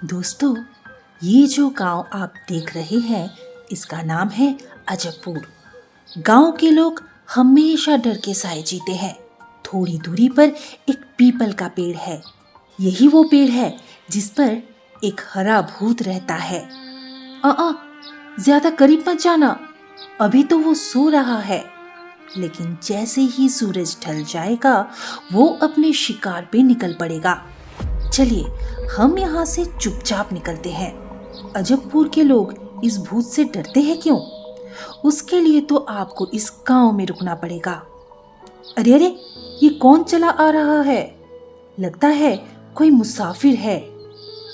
दोस्तों, ये जो गांव आप देख रहे हैं इसका नाम है अजबपुर। गांव के लोग हमेशा डर के साए जीते हैं। थोड़ी दूरी पर एक पीपल का पेड़ है। यही वो पेड़ है जिस पर एक हरा भूत रहता है। ज्यादा करीब मत जाना, अभी तो वो सो रहा है। लेकिन जैसे ही सूरज ढल जाएगा वो अपने शिकार पे निकल पड़ेगा। चलिए हम यहाँ से चुपचाप निकलते हैं। अजबपुर के लोग इस भूत से डरते हैं क्यों? उसके लिए तो आपको इस गांव में रुकना पड़ेगा। अरे अरे, ये कौन चला आ रहा है? लगता है कोई मुसाफिर है।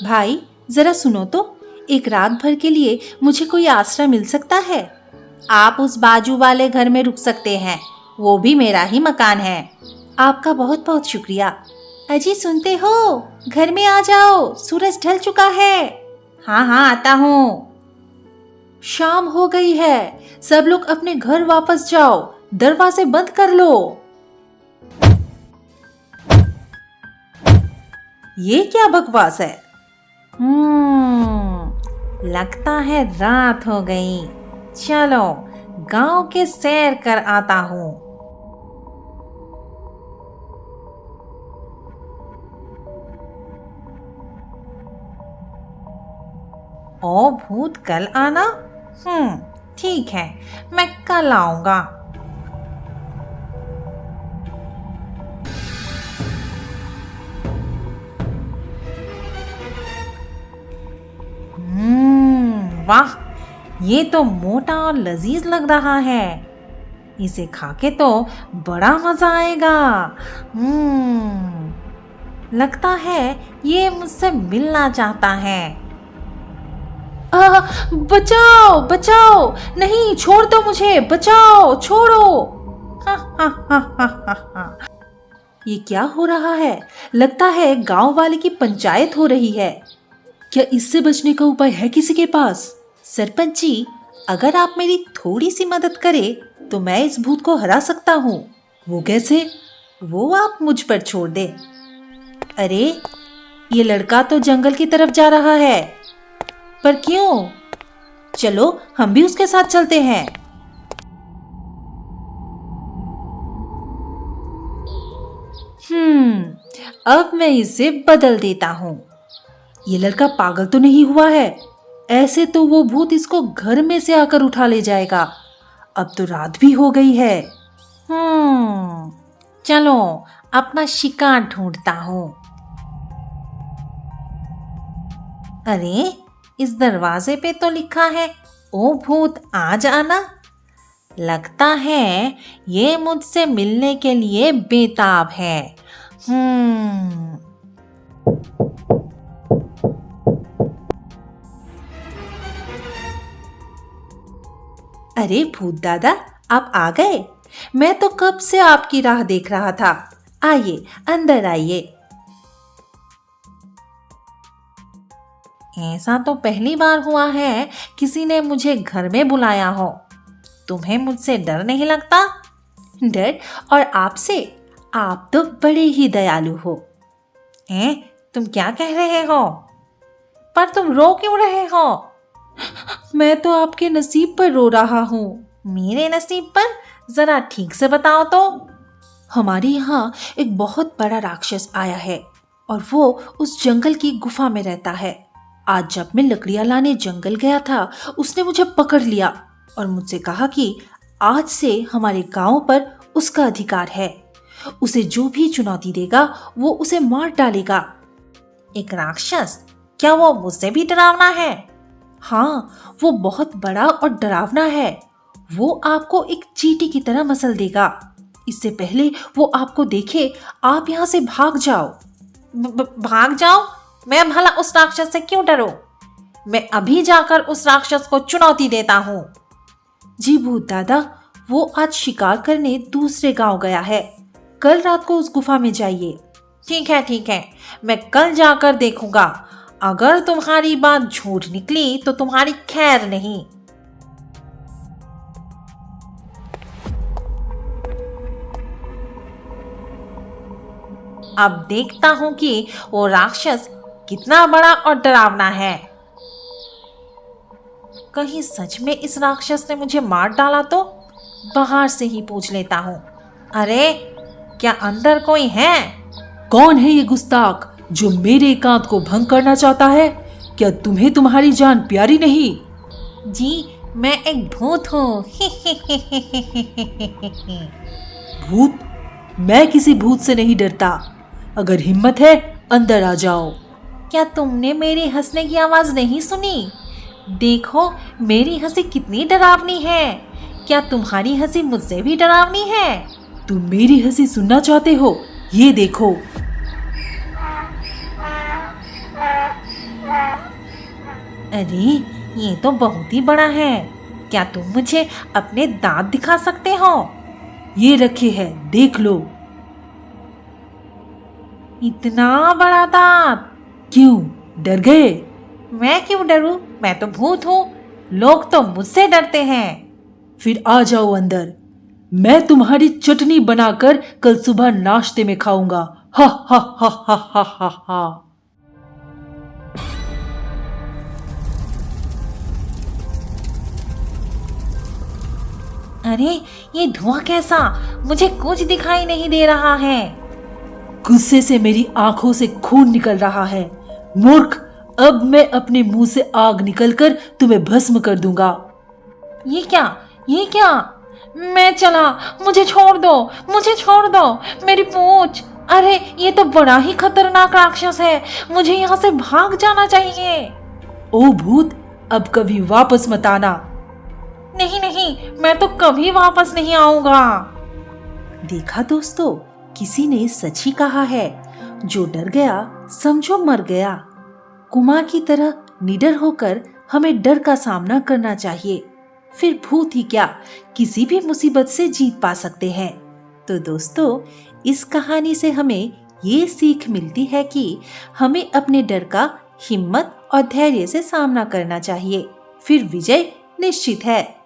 भाई जरा सुनो तो, एक रात भर के लिए मुझे कोई आसरा मिल सकता है? आप उस बाजू वाले घर में रुक सकते हैं, वो भी मेरा ही मकान है। आपका बहुत बहुत शुक्रिया। अजी सुनते हो, घर में आ जाओ, सूरज ढल चुका है। हाँ हाँ आता हूँ। शाम हो गई है, सब लोग अपने घर वापस जाओ, दरवाजे बंद कर लो। ये क्या बकवास है? लगता है रात हो गई। चलो गांव के सैर कर आता हूँ। ओ भूत कल आना? ठीक है, मैं कल आऊंगा। वाह, ये तो मोटा और लजीज लग रहा है। इसे खा के तो बड़ा मजा आएगा। लगता है ये मुझसे मिलना चाहता है। बचाओ बचाओ, नहीं छोड़ दो मुझे, बचाओ, छोड़ो। हा हा हा हा हा हा। ये क्या हो रहा है? लगता है गांव वाले की पंचायत हो रही है। क्या इससे बचने का उपाय है किसी के पास? सरपंच जी, अगर आप मेरी थोड़ी सी मदद करें तो मैं इस भूत को हरा सकता हूँ। वो कैसे? वो आप मुझ पर छोड़ दे। अरे ये लड़का तो जंगल की तरफ जा रहा है, पर क्यों? चलो हम भी उसके साथ चलते हैं। अब मैं इसे बदल देता हूँ। ये लड़का पागल तो नहीं हुआ है? ऐसे तो वो भूत इसको घर में से आकर उठा ले जाएगा। अब तो रात भी हो गई है। चलो अपना शिकार ढूंढता हूँ। अरे इस दरवाजे पे तो लिखा है, ओ भूत आ जाना। लगता है ये मुझसे मिलने के लिए बेताब है। अरे भूत दादा, आप आ गए? मैं तो कब से आपकी राह देख रहा था। आइए अंदर आइए। ऐसा तो पहली बार हुआ है किसी ने मुझे घर में बुलाया हो। तुम्हें मुझसे डर नहीं लगता? डर? और आपसे? आप तो बड़े ही दयालु हो। तुम क्या कह रहे हो? पर तुम रो क्यों रहे हो? मैं तो आपके नसीब पर रो रहा हूँ। मेरे नसीब पर? जरा ठीक से बताओ तो। हमारे यहाँ एक बहुत बड़ा राक्षस आया है और वो उस जंगल की गुफा में रहता है। आज जब मैं लकड़ियां लाने जंगल गया था उसने मुझे पकड़ लिया और मुझसे कहा कि आज से हमारे गांव पर उसका अधिकार है। उसे जो भी चुनौती देगा वो उसे मार डालेगा। एक राक्षस? क्या वो मुझसे भी डरावना है? हाँ, वो बहुत बड़ा और डरावना है। वो आपको एक चींटी की तरह मसल देगा। इससे पहले वो आपको देखे आप यहाँ से भाग जाओ। भाग जाओ? मैं भला उस राक्षस से क्यों डरूं? मैं अभी जाकर उस राक्षस को चुनौती देता हूँ। जी भूत दादा, वो आज शिकार करने दूसरे गांव गया है। कल रात को उस गुफा में जाइए। ठीक है, मैं कल जाकर देखूंगा। अगर तुम्हारी बात झूठ निकली तो तुम्हारी खैर नहीं। अब देखता हूं कि वो राक्षस कितना बड़ा और डरावना है। कहीं सच में इस राक्षस ने मुझे मार डाला तो बाहर से ही पूछ लेता हूँ। अरे क्या अंदर कोई है? कौन है ये गुस्ताख जो मेरे एकांत को भंग करना चाहता है? क्या तुम्हें तुम्हारी जान प्यारी नहीं? जी मैं एक भूत हूँ। भूत? मैं किसी भूत से नहीं डरता। अगर हिम्मत है अंदर आ जाओ। क्या तुमने मेरे हंसने की आवाज नहीं सुनी? देखो मेरी हंसी कितनी डरावनी है। क्या तुम्हारी हंसी मुझसे भी डरावनी है? तुम मेरी हंसी सुनना चाहते हो? ये देखो। अरे ये तो बहुत ही बड़ा है। क्या तुम मुझे अपने दांत दिखा सकते हो? ये रखे हैं, देख लो। इतना बड़ा दांत! क्यों डर गए? मैं क्यों डरूं? मैं तो भूत हूँ। लोग तो मुझसे डरते हैं। फिर आ जाओ अंदर। मैं तुम्हारी चटनी बनाकर कल सुबह नाश्ते में खाऊंगा। हा हा हा हा हा हा हा। अरे ये धुआं कैसा? मुझे कुछ दिखाई नहीं दे रहा है। गुस्से से मेरी आंखों से खून निकल रहा है। मूर्ख, अब मैं अपने मुंह से आग निकलकर तुम्हें भस्म कर दूंगा। ये क्या? ये क्या? मैं चला, मुझे छोड़ दो, मुझे छोड़ दो, मेरी पूंछ! अरे ये तो बड़ा ही खतरनाक राक्षस है। मुझे यहाँ से भाग जाना चाहिए। ओ भूत, अब कभी वापस मत आना। नहीं नहीं, मैं तो कभी वापस नहीं आऊंगा। देखा दोस्तों, किसी ने सच ही कहा है, जो डर गया समझो मर गया। कुमार की तरह निडर होकर हमें डर का सामना करना चाहिए। फिर भूत ही क्या, किसी भी मुसीबत से जीत पा सकते हैं। तो दोस्तों, इस कहानी से हमें ये सीख मिलती है कि हमें अपने डर का हिम्मत और धैर्य से सामना करना चाहिए। फिर विजय निश्चित है।